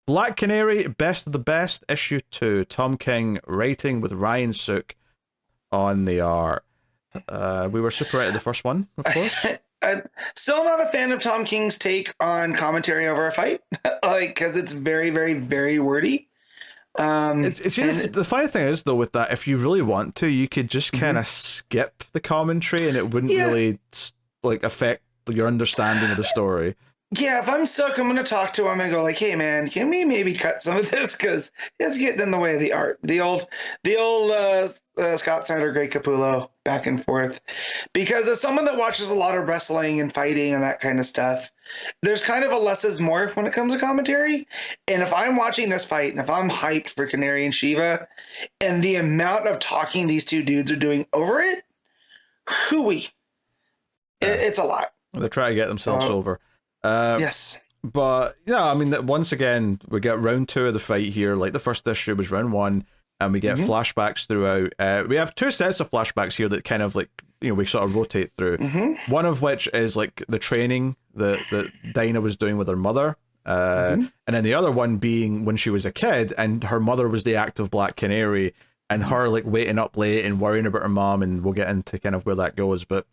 Black Canary, Best of the Best, issue 2. Tom King writing with Ryan Sook on the art. We were super into the first one, of course. I'm still not a fan of Tom King's take on commentary over a fight, like because it's very, very, very wordy. The funny thing is though with that, if you really want to, you could just kind of skip the commentary and it wouldn't really like affect your understanding of the story. Yeah, if I'm stuck, I'm gonna talk to him and go like, "Hey, man, can we maybe cut some of this because it's getting in the way of the art." The old Scott Snyder, Greg Capullo back and forth. Because as someone that watches a lot of wrestling and fighting and that kind of stuff, there's kind of a less is more when it comes to commentary. And if I'm watching this fight and if I'm hyped for Canary and Shiva, and the amount of talking these two dudes are doing over it, hooey, it's a lot. They try to get themselves over. Yes. But yeah, I mean, once again, we get round 2 of the fight here. Like the first issue was round 1, and we get flashbacks throughout. We have 2 sets of flashbacks here that kind of like, we sort of rotate through. One of which is like the training that Dinah was doing with her mother. And then the other one being when she was a kid and her mother was the active Black Canary and her like waiting up late and worrying about her mom, and we'll get into kind of where that goes. But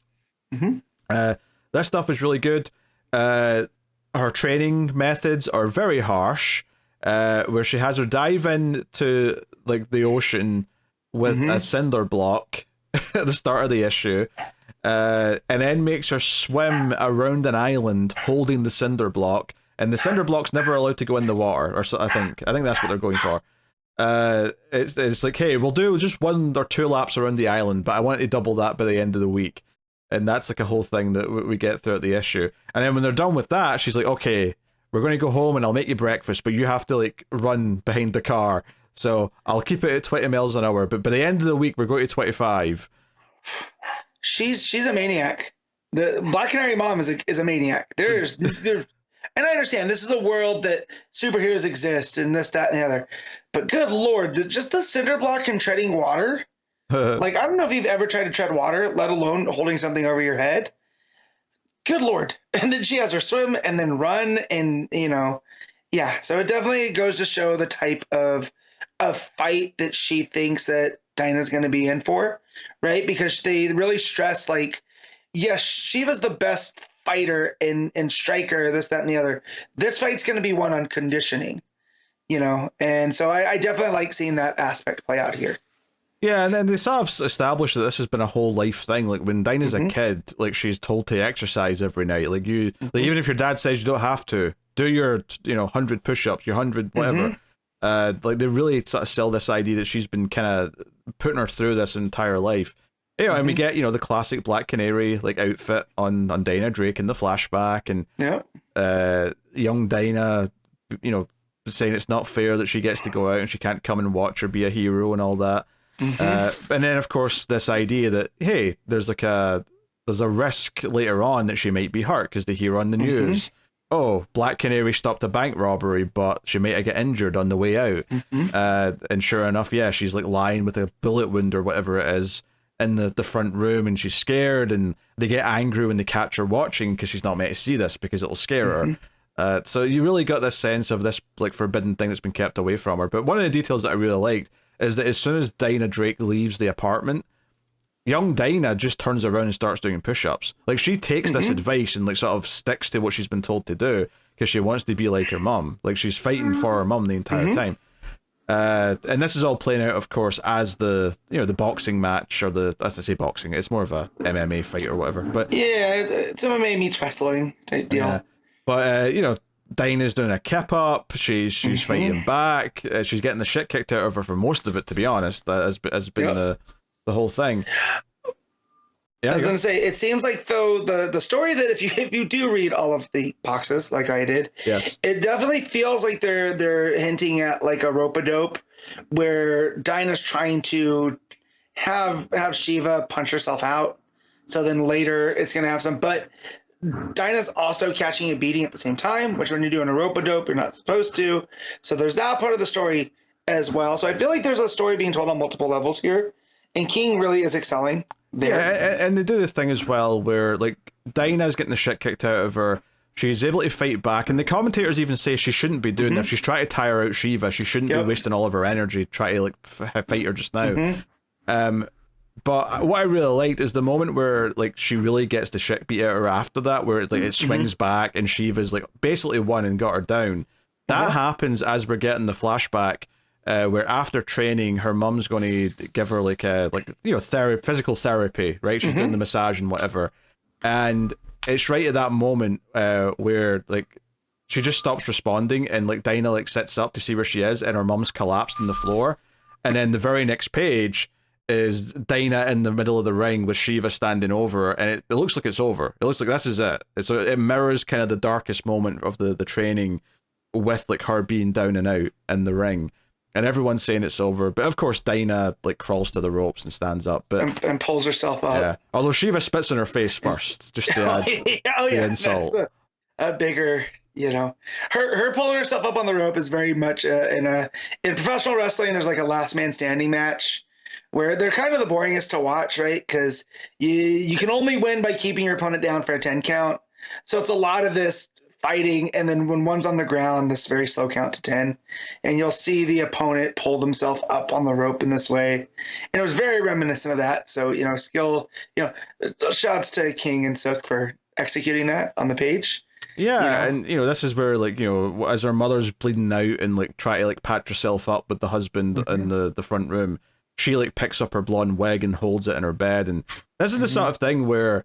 that stuff is really good. Her training methods are very harsh, where she has her dive into like the ocean with a cinder block at the start of the issue, and then makes her swim around an island holding the cinder block, and the cinder block's never allowed to go in the water, or so I think that's what they're going for. It's like, hey, we'll do just 1 or 2 laps around the island, but I want to double that by the end of the week. And that's like a whole thing that we get throughout the issue. And then when they're done with that, she's like, okay, we're going to go home and I'll make you breakfast, but you have to like run behind the car. So I'll keep it at 20 miles an hour, but by the end of the week, we're going to 25. She's a maniac. The Black Canary mom is a maniac. There's and I understand this is a world that superheroes exist and this, that, and the other. But good Lord, just the cinder block and treading water. Like, I don't know if you've ever tried to tread water, let alone holding something over your head. Good Lord. And then she has her swim and then run and, yeah. So it definitely goes to show the type of fight that she thinks that Dinah's going to be in for, right? Because they really stress, like, yes, Shiva's the best fighter and striker, this, that, and the other. This fight's going to be one on conditioning, And so I definitely like seeing that aspect play out here. Yeah, and then they sort of established that this has been a whole life thing. Like when Dinah's a kid, like she's told to exercise every night. Like like even if your dad says you don't have to, do your 100 push-ups, your 100 whatever. Like they really sort of sell this idea that she's been kind of putting her through this entire life. And we get the classic Black Canary like outfit on Dinah Drake in the flashback, and young Dinah, saying it's not fair that she gets to go out and she can't come and watch or be a hero and all that. And then of course this idea that, hey, there's a risk later on that she might be hurt because they hear on the news, oh, Black Canary stopped a bank robbery, but she might get injured on the way out. And sure enough, yeah, she's like lying with a bullet wound or whatever it is in the front room, and she's scared, and they get angry when they catch her watching because she's not meant to see this because it'll scare her. So you really got this sense of this like forbidden thing that's been kept away from her. But one of the details that I really liked is that as soon as Dinah Drake leaves the apartment, young Dinah just turns around and starts doing push-ups. Like she takes this advice and like sort of sticks to what she's been told to do because she wants to be like her mum. Like she's fighting for her mum the entire time. And this is all playing out, of course, as the the boxing match, or as I say boxing, it's more of a MMA fight or whatever. But yeah, it's MMA meets wrestling type deal. Yeah. But Dinah's doing a kip up. She's fighting back. She's getting the shit kicked out of her for most of it. To be honest, that has been the whole thing. Yeah, I was gonna say, it seems like though the story that if you do read all of the boxes like I did, yes, it definitely feels like they're hinting at like a rope-a-dope where Dinah's trying to have Shiva punch herself out. So then later it's gonna have some, but Dinah's also catching a beating at the same time, which when you're doing a rope-a-dope, you're not supposed to. So there's that part of the story as well. So I feel like there's a story being told on multiple levels here, and King really is excelling there. Yeah, and they do this thing as well where like Dinah's getting the shit kicked out of her. She's able to fight back, and the commentators even say she shouldn't be doing this. She's trying to tire out Shiva. She shouldn't be wasting all of her energy trying to like fight her just now. But what I really liked is the moment where like she really gets the shit beat out of her after that, where like it swings back and Shiva's like basically won and got her down. That happens as we're getting the flashback, where after training, her mum's going to give her like physical therapy, right? She's doing the massage and whatever, and it's right at that moment where like she just stops responding, and like Dinah like sits up to see where she is, and her mum's collapsed on the floor, and then the very next page is Dinah in the middle of the ring with Shiva standing over her, and it looks like it's over. It looks like this is it. So it mirrors kind of the darkest moment of the training, with like her being down and out in the ring, and everyone's saying it's over. But of course Dinah like crawls to the ropes and stands up, but and pulls herself up. Yeah. Although Shiva spits in her face first, just to add the insult. That's a bigger, her pulling herself up on the rope is very much in professional wrestling. There's like a last man standing match, where they're kind of the boringest to watch, right? Because you can only win by keeping your opponent down for a 10 count. So it's a lot of this fighting, and then when one's on the ground, this very slow count to 10, and you'll see the opponent pull themselves up on the rope in this way. And it was very reminiscent of that. So, skill, shouts to King and Sook for executing that on the page. Yeah, and this is where like as her mother's bleeding out and like try to like patch herself up with the husband in the front room, she like picks up her blonde wig and holds it in her bed. And this is the sort of thing where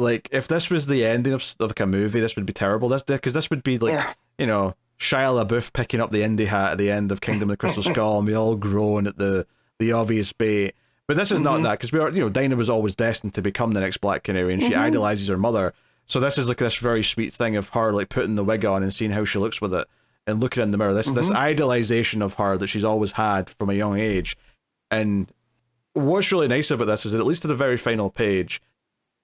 like if this was the ending of like a movie, this would be terrible. Because this would be like Shia LaBeouf picking up the indie hat at the end of Kingdom of the Crystal Skull, and we all groan at the obvious bait. But this is not that, because we are Dinah was always destined to become the next Black Canary, and she idolizes her mother. So this is like this very sweet thing of her like putting the wig on and seeing how she looks with it and looking in the mirror. This idolization of her that she's always had from a young age. And what's really nice about this is that at least at the very final page,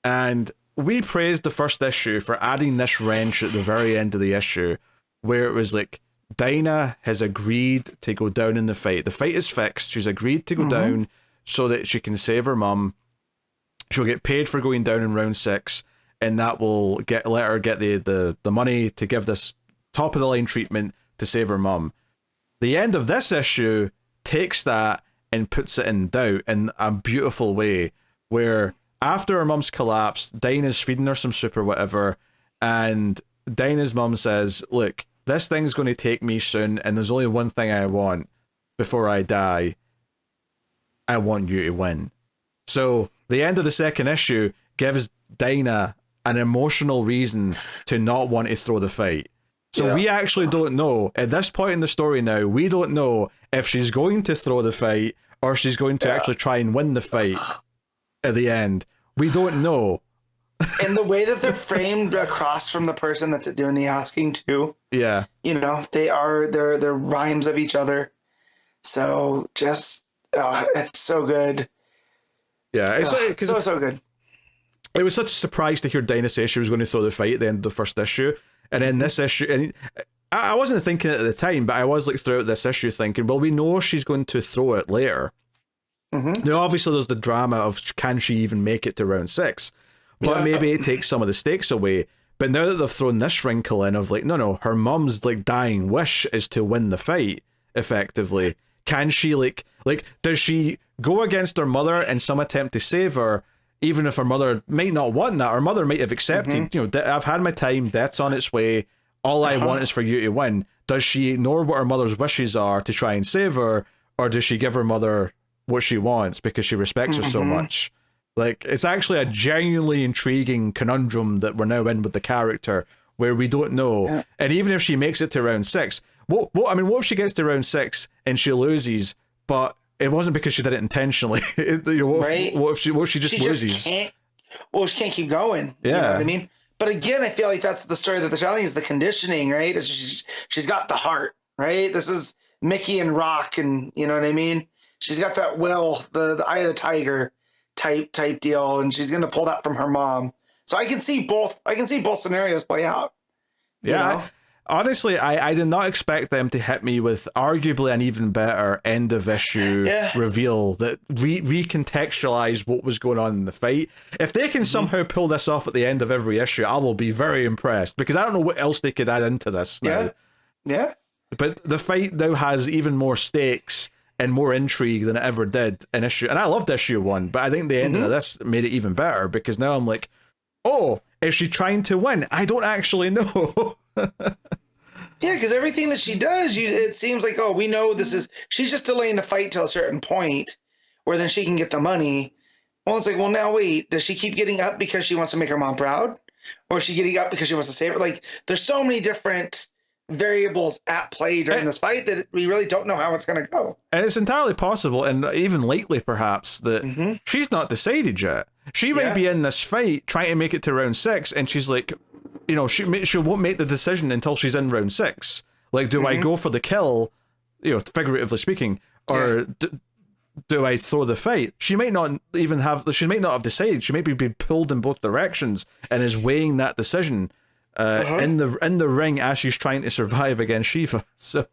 and we praised the first issue for adding this wrench at the very end of the issue, where it was like Dinah has agreed to go down in the fight. The fight is fixed. She's agreed to go down so that she can save her mum. She'll get paid for going down in round 6, and that will let her get the money to give this top of the line treatment to save her mum. The end of this issue takes that and puts it in doubt in a beautiful way, where after her mum's collapsed, Dinah's feeding her some soup or whatever, and Dinah's mum says, look, this thing's going to take me soon, and there's only one thing I want before I die. I want you to win. So the end of the second issue gives Dinah an emotional reason to not want to throw the fight. So we actually don't know, at this point in the story now, we don't know if she's going to throw the fight or she's going to actually try and win the fight at the end. We don't know. And the way that they're framed across from the person that's doing the asking too. Yeah. They're rhymes of each other. So just, it's so good. Yeah, it's so good. It was such a surprise to hear Dinah say she was going to throw the fight at the end of the first issue. And then this issue, and I wasn't thinking it at the time, but I was like throughout this issue thinking, well, we know she's going to throw it later. Now, obviously, there's the drama of can she even make it to round 6? But maybe it takes some of the stakes away. But now that they've thrown this wrinkle in of like, no, her mum's like dying wish is to win the fight, effectively. Can she like does she go against her mother in some attempt to save her, even if her mother might not want that? Her mother might have accepted, I've had my time, death's on its way, all I want is for you to win. Does she ignore what her mother's wishes are to try and save her, or does she give her mother what she wants because she respects her so much? Like, it's actually a genuinely intriguing conundrum that we're now in with the character, where we don't know. And even if she makes it to round 6, what if she gets to round 6 and she loses, but it wasn't because she did it intentionally? What if she just loses? She can't keep going. Yeah. You know what I mean? But again, I feel like that's the story that they're telling, is the conditioning, right? She's got the heart, right? This is Mickey and Rock, and you know what I mean? She's got that will, the eye of the tiger type deal, and she's gonna pull that from her mom. So I can see both scenarios play out. Yeah. Honestly, I did not expect them to hit me with arguably an even better end of issue reveal that recontextualized what was going on in the fight. If they can somehow pull this off at the end of every issue, I will be very impressed, because I don't know what else they could add into this now. Yeah. But the fight now has even more stakes and more intrigue than it ever did in issue. And I loved issue 1, but I think the ending of this made it even better, because now I'm like, oh, is she trying to win? I don't actually know. Yeah, because everything that she does, it seems like, oh, we know this is, she's just delaying the fight till a certain point where then she can get the money. Well, it's like, well, now wait, does she keep getting up because she wants to make her mom proud? Or is she getting up because she wants to save her? Like, there's so many different variables at play during this fight that we really don't know how it's going to go. And it's entirely possible, and even lately perhaps, that she's not decided yet. She might be in this fight trying to make it to round 6, and she's like, you know, she won't make the decision until she's in round 6. Like, do I go for the kill, you know, figuratively speaking, or do I throw the fight? She might not even have, she might not have decided. She might be being pulled in both directions and is weighing that decision in the ring as she's trying to survive against Shiva. So,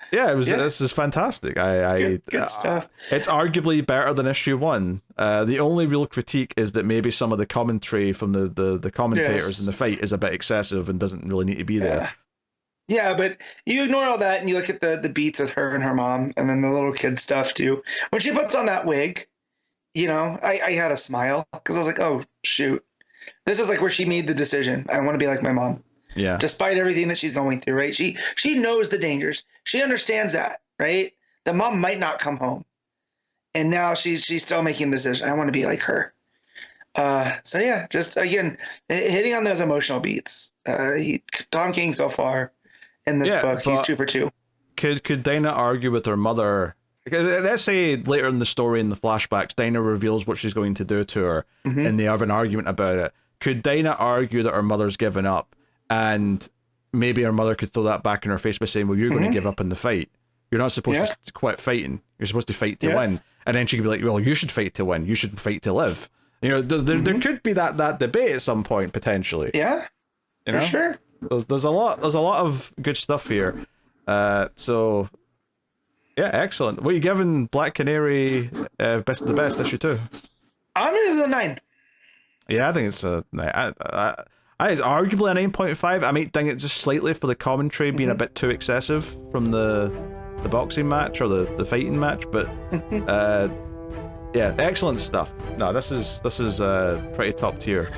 yeah, this is fantastic. Good stuff. It's arguably better than issue 1. The only real critique is that maybe some of the commentary from the commentators in the fight is a bit excessive and doesn't really need to be there. Yeah, but you ignore all that and you look at the beats with her and her mom, and then the little kid stuff too. When she puts on that wig, you know, I had a smile, because I was like, oh shoot, this is like where she made the decision. I want to be like my mom. Yeah. Despite everything that she's going through, right? She knows the dangers. She understands that, right? The mom might not come home, and now she's still making the decision. I want to be like her. So yeah, just again hitting on those emotional beats. Tom King so far in this book, he's 2 for 2. Could Dinah argue with her mother? Let's say later in the story, in the flashbacks, Dinah reveals what she's going to do to her, and they have an argument about it. Could Dinah argue that her mother's given up, and maybe her mother could throw that back in her face by saying, well, you're going to give up in the fight. You're not supposed to quit fighting. You're supposed to fight to win. And then she could be like, well, you should fight to win. You should fight to live. You know, there could be that debate at some point, potentially. Yeah, for sure. There's a lot of good stuff here. So, yeah, excellent. What are you giving Black Canary best of the best issue 2? I'm going to give it a 9. Yeah, I think it's a... it's arguably a 9.5. I might ding it just slightly for the commentary being a bit too excessive from the boxing match or the fighting match, but yeah, excellent stuff. No, this is pretty top tier.